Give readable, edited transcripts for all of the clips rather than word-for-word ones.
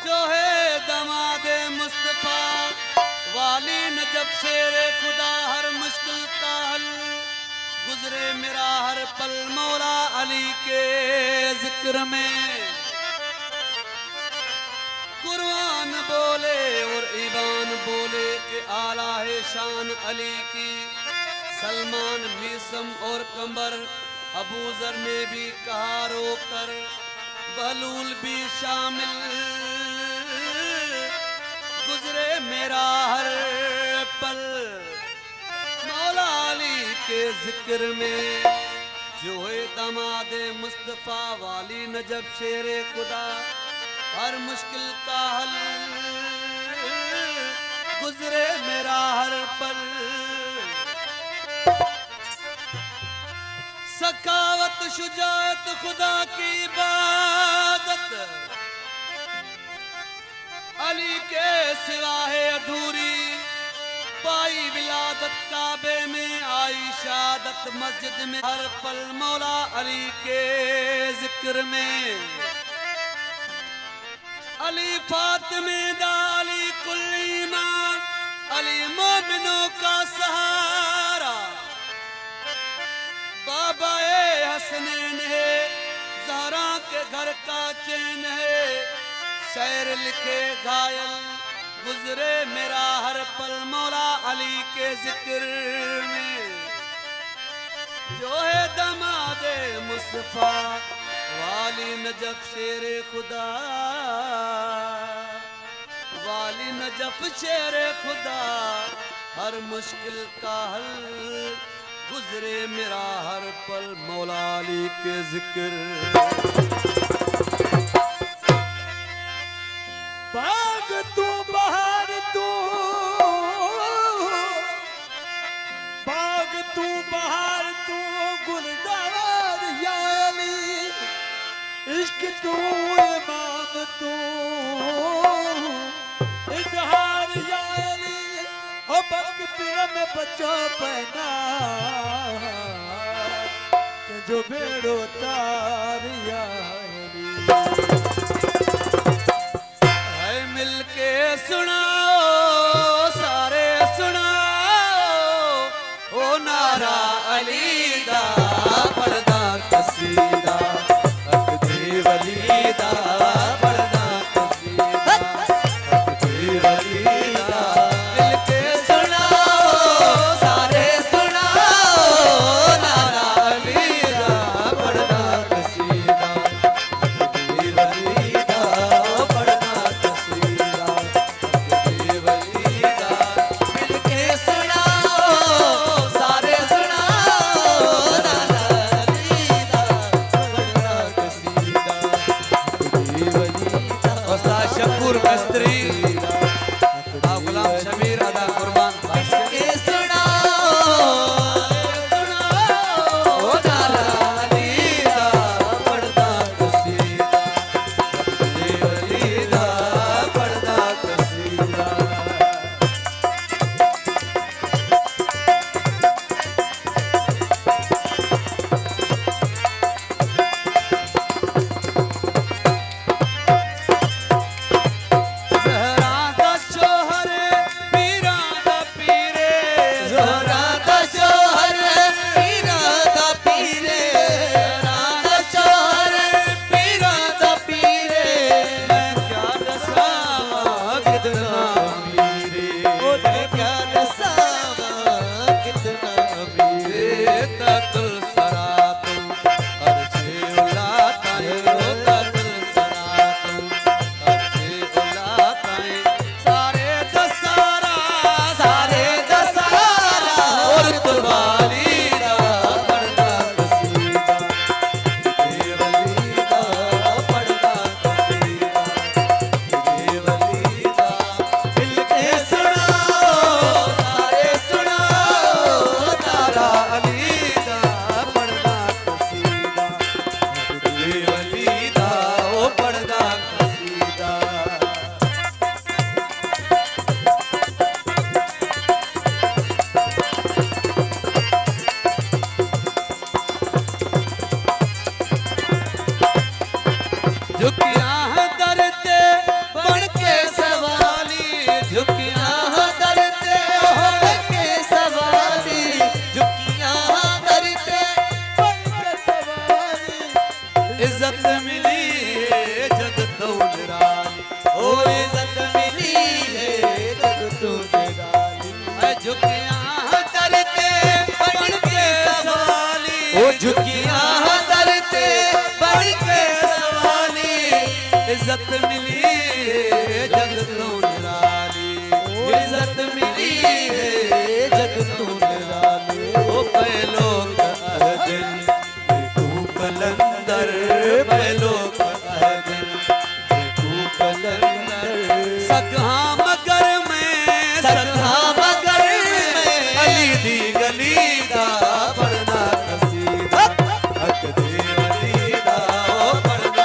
जो है दमादे मुस्तफा वाली नजब शेरे खुदा हर मुश्किल का हल गुजरे मेरा हर पल मौला अली के जिक्र में। कुरान बोले और ईमान बोले कि आला है शान अली की। सलमान मीसम और कंबर अबू जर ने भी कहा रोकर, बहलूल भी शामिल गुजरे मेरा हर पल मौला अली के जिक्र में। जो है दमादे मुस्तफा वाली नजब शेरे खुदा हर मुश्किल का हल गुजरे मेरा हर पल। सखावत शुजाअत खुदा की इबादत अली के सिवा है अधूरी। पाई विलादत काबे में आई शहादत मस्जिद में हर पल मौला अली के जिक्र में। अली फातिमे दा अली कुल ईमान अली मोमिनों का सहारा। बाबा हसनैन है ज़हरा के घर का चैन है। शेर लिखे घायल गुजरे मेरा हर पल मौला अली के जिक्र में। जो है दमादे मुस्तफा वाली नजफ शेरे खुदा वाली नजफ शेरे खुदा हर मुश्किल का हल गुजरे मेरा हर पल मौला अली के जिक्र। बाग तू बहार तू बाग तू बहार तू गुलजार या अली। इश्क तू इमाम तू इजहार या अली। ओ बक पीर में बच्चों पहना के जो बेड़ो तार या अली। मिलके सुनाओ सारे सुनाओ ओ नारा अली दा पढ़दा कसीदा हक दे वली दा पढ़दा कसीदा हक दे वली दा। मिलके सुनाओ सारे सुनाओ नारा अली दा पढ़दा कसीदा हक दे वली दा पढ़दा कसीदा। शकूर कस्तरी गुलाम शबीर अदा कुर्बान के सुनाओ नारा अली दा पढ़दा कसीदा अली दा पढ़दा कसीदा। झुकिया दर ते बढ़ के सवाली इज्जत मिली है जग तो निराली इज्जत मिली है जग तो निराली ओ पहलो कहदिन तू कलंदर पहलो कहदिन तू कलंदर सगहा मगर में सगहा मगर में अली दी गली दा पढ़ना कसीदा हक दे वली दा ओ पढ़ना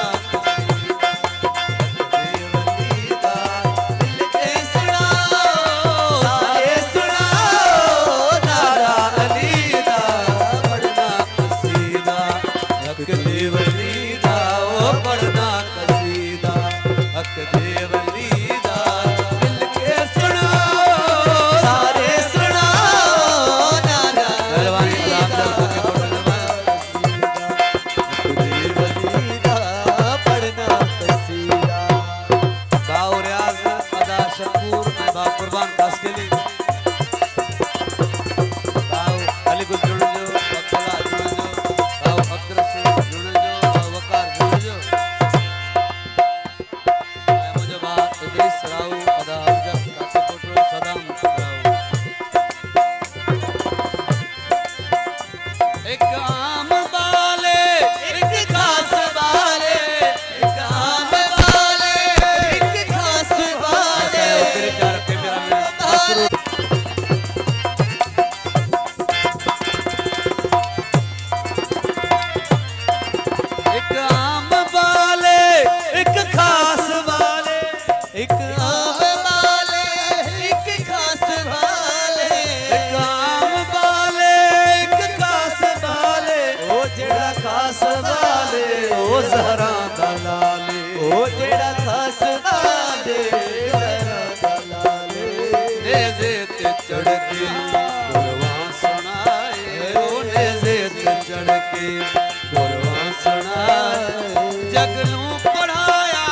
जगनू पढ़ाया